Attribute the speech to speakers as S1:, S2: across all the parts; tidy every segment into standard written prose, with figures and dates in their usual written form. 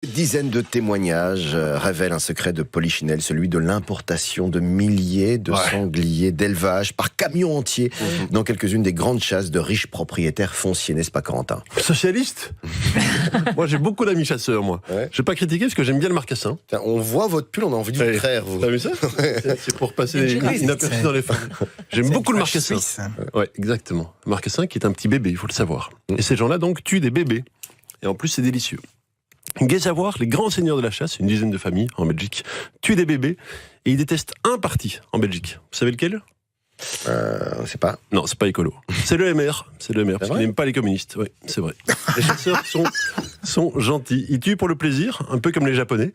S1: Dizaines de témoignages révèlent un secret de Polichinelle, celui de l'importation de milliers de sangliers d'élevage par camion entier dans quelques-unes des grandes chasses de riches propriétaires fonciers, n'est-ce pas Corentin ?
S2: Socialiste ? Moi j'ai beaucoup d'amis chasseurs, moi. Ouais. Je vais pas critiquer parce que j'aime bien le marcassin.
S1: On voit votre pull, on a envie de vous traire, vous.
S2: T'as vu ça ? C'est pour passer inaperçu dans les femmes. J'aime beaucoup le marcassin. Ouais, exactement. Le marcassin qui est un petit bébé, il faut le savoir. Et ces gens-là donc tuent des bébés. Et en plus c'est délicieux. Gai savoir, les grands seigneurs de la chasse, une dizaine de familles en Belgique, tuent des bébés et ils détestent un parti en Belgique. Vous savez lequel ?
S1: On sait pas.
S2: Non, c'est pas écolo. C'est le MR. C'est le MR, parce qu'ils n'aiment pas les communistes. Oui, c'est vrai. Les chasseurs sont gentils. Ils tuent pour le plaisir, un peu comme les Japonais.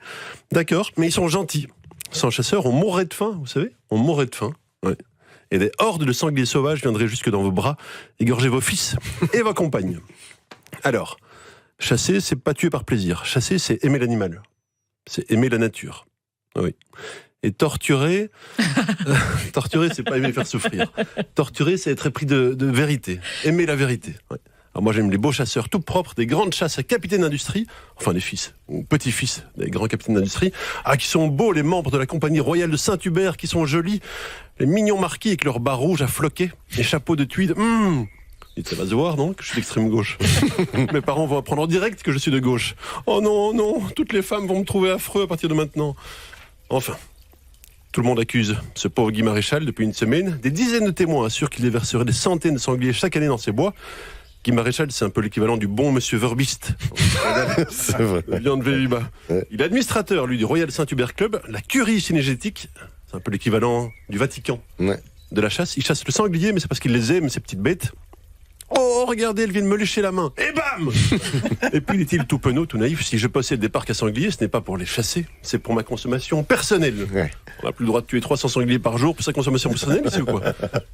S2: D'accord, mais ils sont gentils. Sans chasseurs, on mourrait de faim, vous savez ? On mourrait de faim. Ouais. Et des hordes de sangliers sauvages viendraient jusque dans vos bras, égorger vos fils et vos compagnes. Alors, chasser, c'est pas tuer par plaisir. Chasser, c'est aimer l'animal. C'est aimer la nature. Oui. Et torturer, c'est pas aimer faire souffrir. Torturer, c'est être épris de vérité. Aimer la vérité. Oui. Alors moi, j'aime les beaux chasseurs tout propres, des grandes chasses à capitaines d'industrie, enfin des fils, ou petits-fils des grands capitaines d'industrie, qui sont beaux, les membres de la compagnie royale de Saint-Hubert, qui sont jolis, les mignons marquis avec leurs bas rouges à floquer, les chapeaux de tweed, ça va se voir, non, que je suis d'extrême gauche. Mes parents vont apprendre en direct que je suis de gauche. Oh non, non, toutes les femmes vont me trouver affreux à partir de maintenant. Enfin, tout le monde accuse ce pauvre Guy Maréchal depuis une semaine. Des dizaines de témoins assurent qu'il déverserait des centaines de sangliers chaque année dans ses bois. Guy Maréchal, c'est un peu l'équivalent du bon monsieur Verbiste.
S1: C'est vrai.
S2: Viande Véliba. Ouais. Il est administrateur, lui, du Royal Saint-Hubert Club. La curie cinégétique, c'est un peu l'équivalent du Vatican de la chasse. Il chasse le sanglier, mais c'est parce qu'il les aime, ces petites bêtes. Oh, regardez, elle vient de me lécher la main. Et bam ! Et puis, est-il tout penaud, tout naïf ? Si je possède des parcs à sangliers, ce n'est pas pour les chasser, c'est pour ma consommation personnelle. Ouais. On n'a plus le droit de tuer 300 sangliers par jour pour sa consommation personnelle, c'est ou quoi ?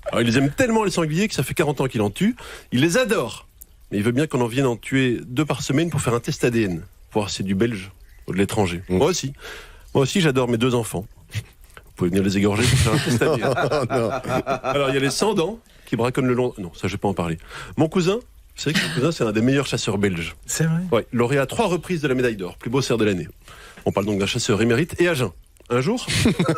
S2: Alors, il les aime tellement, les sangliers, que ça fait 40 ans qu'il en tue. Il les adore. Mais il veut bien qu'on en vienne en tuer 2 par semaine pour faire un test ADN. Voir si c'est du belge ou de l'étranger. Moi aussi, j'adore mes 2 enfants. Vous pouvez venir les égorger pour faire un test ADN. Alors, il y a les sans-dents qui braconnent le long... Non, ça, je vais pas en parler. Mon cousin, vous savez que mon cousin, c'est un des meilleurs chasseurs belges.
S3: C'est vrai ?
S2: Ouais, lauréat à 3 reprises de la médaille d'or, plus beau cerf de l'année. On parle donc d'un chasseur émérite et à jeun. Un jour,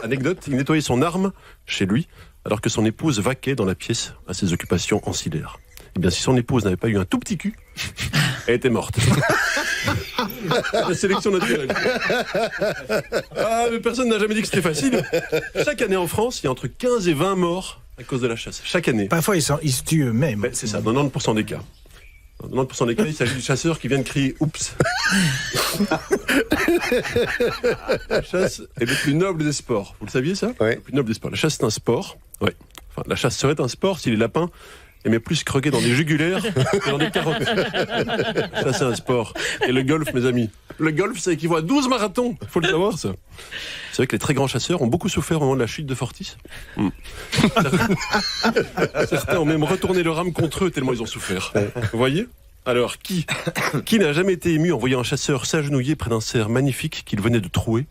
S2: anecdote, il nettoyait son arme chez lui, alors que son épouse vaquait dans la pièce à ses occupations ancillaires. Eh bien, si son épouse n'avait pas eu un tout petit cul, elle était morte. La sélection naturelle. Mais personne n'a jamais dit que c'était facile. Chaque année en France, il y a entre 15 et 20 morts à cause de la chasse. Chaque année.
S3: Parfois, ils se tuent eux-mêmes.
S2: Ben, c'est ça, 90% des cas. Dans 90% des cas, il s'agit du chasseur qui vient de crier « Oups ». La chasse est le plus noble des sports. Vous le saviez, ça ?
S1: Ouais.
S2: Le plus noble des sports. La chasse, c'est un sport. Ouais. Enfin, la chasse serait un sport si les lapins aimaient plus croquer dans des jugulaires que dans des carottes. Ça, c'est un sport. Et le golf, mes amis. Le golf, ça équivaut à 12 marathons. Il faut le savoir, ça. C'est vrai que les très grands chasseurs ont beaucoup souffert au moment de la chute de Fortis. Certains ont même retourné leur âme contre eux tellement ils ont souffert. Vous voyez ? Alors, qui n'a jamais été ému en voyant un chasseur s'agenouiller près d'un cerf magnifique qu'il venait de trouer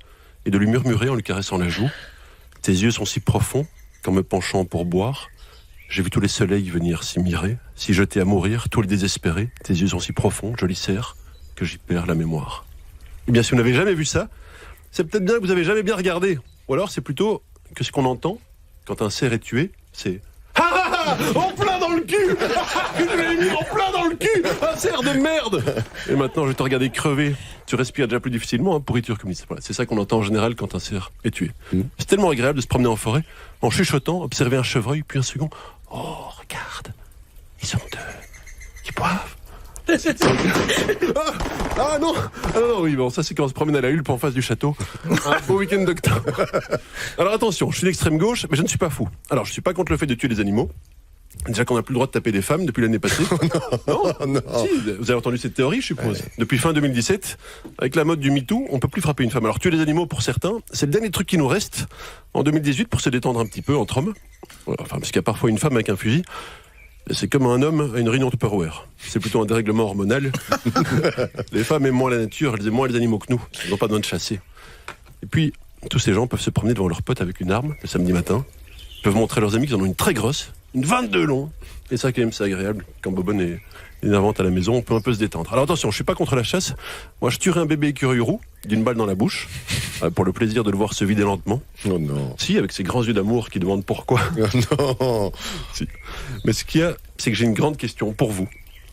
S2: et de lui murmurer en lui caressant la joue ? Tes yeux sont si profonds qu'en me penchant pour boire, j'ai vu tous les soleils venir s'y mirer, s'y jeter à mourir, tous les désespérés. Tes yeux sont si profonds, joli cerf, que j'y perds la mémoire. Eh bien, si vous n'avez jamais vu ça, c'est peut-être bien que vous n'avez jamais bien regardé. Ou alors, c'est plutôt que ce qu'on entend quand un cerf est tué, c'est « Ah, en plein dans le cul. Je l'ai mis en plein dans le cul. Un cerf de merde. Et maintenant, je vais te regarder crever. Tu respires déjà plus difficilement, pourriture communiste. Voilà, c'est ça qu'on entend en général quand un cerf est tué. C'est tellement agréable de se promener en forêt, en chuchotant, observer un chevreuil, puis un second. Oh, regarde, ils sont 2. Ils boivent. Non, oui, bon, ça c'est quand on se promène à la Hulpe en face du château. Un beau week-end d'octobre. Alors attention, je suis d'extrême gauche, mais je ne suis pas fou. Alors, je suis pas contre le fait de tuer les animaux. Déjà qu'on n'a plus le droit de taper des femmes depuis l'année passée. Non. Si, vous avez entendu cette théorie, je suppose. Ouais. Depuis fin 2017, avec la mode du MeToo, on peut plus frapper une femme. Alors tuer les animaux, pour certains, c'est le dernier truc qui nous reste en 2018 pour se détendre un petit peu entre hommes. Enfin, parce qu'il y a parfois une femme avec un fusil. C'est comme un homme à une réunion Tupperware. C'est plutôt un dérèglement hormonal. Les femmes aiment moins la nature, elles aiment moins les animaux que nous. Ils n'ont pas besoin de chasser. Et puis, tous ces gens peuvent se promener devant leurs potes avec une arme le samedi matin. Ils peuvent montrer à leurs amis qu'ils en ont une très grosse. Une 22 long. Et ça, quand même, c'est agréable. Quand Bobonne est énervante à la maison, on peut un peu se détendre. Alors attention, je suis pas contre la chasse. Moi, je tuerais un bébé écureuil roux d'une balle dans la bouche, pour le plaisir de le voir se vider lentement.
S1: Oh non.
S2: Si, avec ses grands yeux d'amour qui demandent pourquoi.
S1: Oh non.
S2: Si. Mais ce qu'il y a, c'est que j'ai une grande question pour vous,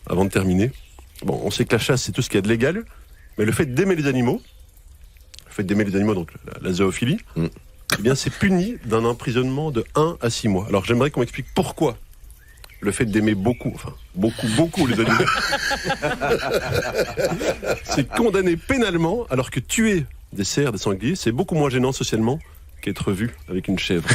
S2: avant de terminer. Bon, on sait que la chasse, c'est tout ce qu'il y a de légal, mais le fait d'aimer les animaux, donc la zoophilie, eh bien, c'est puni d'un emprisonnement de 1 à 6 mois. Alors, j'aimerais qu'on m'explique pourquoi le fait d'aimer beaucoup les animaux, c'est condamné pénalement, alors que tuer des cerfs, des sangliers, c'est beaucoup moins gênant socialement qu'être vu avec une chèvre.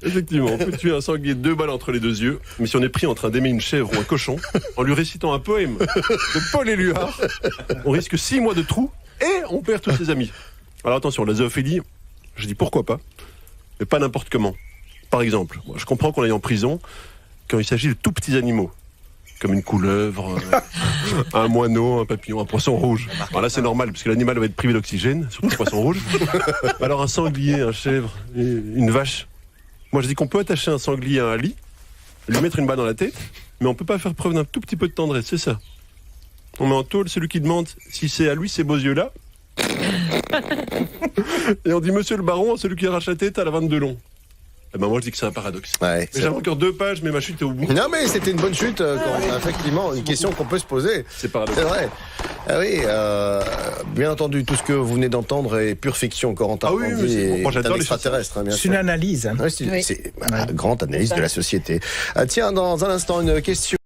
S2: Effectivement, on peut tuer un sanglier 2 balles entre les 2 yeux, mais si on est pris en train d'aimer une chèvre ou un cochon, en lui récitant un poème de Paul Éluard, on risque 6 mois de trou et on perd tous ses amis. Alors attention, la zoophilie, je dis pourquoi pas, mais pas n'importe comment. Par exemple, moi, je comprends qu'on aille en prison quand il s'agit de tout petits animaux, comme une couleuvre, un moineau, un papillon, un poisson rouge. Alors là, c'est normal, parce que l'animal va être privé d'oxygène, surtout le poisson rouge. Alors un sanglier, un chèvre, une vache. Moi, je dis qu'on peut attacher un sanglier à un lit, lui mettre une balle dans la tête, mais on peut pas faire preuve d'un tout petit peu de tendresse, c'est ça. On met en tôle celui qui demande si c'est à lui ces beaux yeux-là. Et on dit monsieur le baron à celui qui arrache la tête à la 22 long. Eh ben moi je dis que c'est un paradoxe.
S1: Ouais,
S2: mais j'avais encore 2 pages, mais ma chute est au bout.
S1: Non mais c'était une bonne chute, effectivement, une question qu'on peut se poser.
S2: C'est paradoxal.
S1: C'est vrai. Ah oui, bien entendu, tout ce que vous venez d'entendre est pure fiction, Corentin.
S2: Ah oui,
S1: est
S2: moi j'adore
S1: un extraterrestre, hein, bien sûr.
S3: C'est une analyse.
S1: Ouais, c'est une grande analyse de la société. Ah, tiens, dans un instant, une question.